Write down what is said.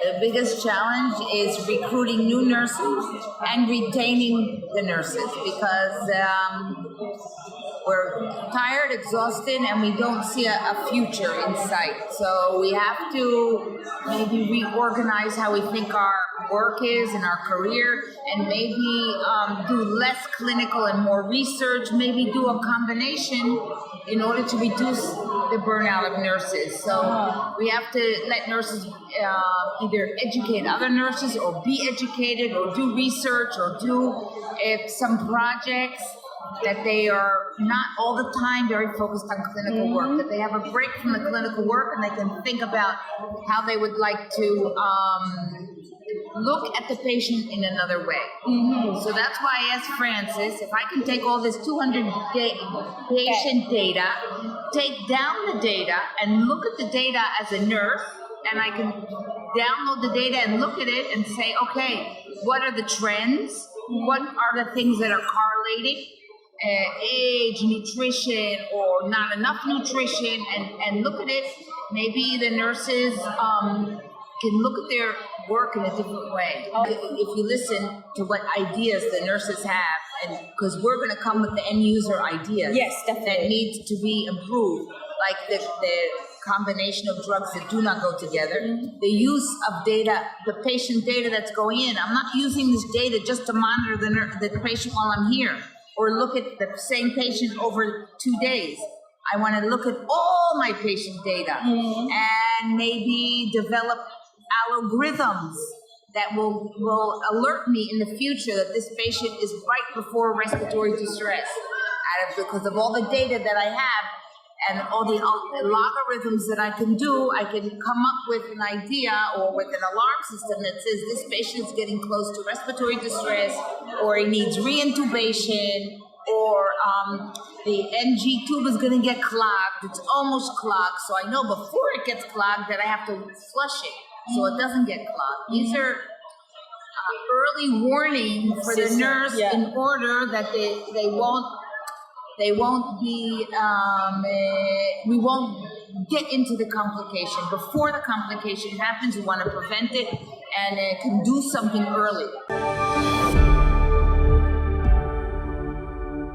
The biggest challenge is recruiting new nurses and retaining the nurses because we're tired, exhausted, and we don't see a future in sight. So we have to maybe reorganize how we think our work is and our career, and maybe do less clinical and more research, maybe do a combination in order to reduce the burnout of nurses. So we have to let nurses either educate other nurses or be educated or do research or do some projects that they are not all the time very focused on clinical work, that they have a break from the clinical work and they can think about how they would like to look at the patient in another way. So that's why I asked Francis if I can take all this 200 patient data, take down the data and look at the data as a nurse, and I can download the data and look at it and say, okay, what are the trends? What are the things that are correlating? Age, nutrition, or not enough nutrition, and look at it. Maybe the nurses can look at their work in a different way. If you listen to what ideas the nurses have, and because we're going to come with the end user ideas, yes, definitely, that needs to be improved, like the combination of drugs that do not go together, the use of data, the patient data that's going in. I'm not using this data just to monitor the patient while I'm here, or look at the same patient over 2 days. I want to look at all my patient data and maybe develop algorithms that will alert me in the future that this patient is right before respiratory distress because of all the data that I have and all the logarithms that I can do. I can come up with an idea or with an alarm system that says this patient is getting close to respiratory distress, or he needs reintubation, or the NG tube is going to get clogged. It's almost clogged, so I know before it gets clogged that I have to flush it so it doesn't get clogged. These are early warning for the nurse in order that they won't be, we won't get into the complication. Before the complication happens, we want to prevent it and can do something early.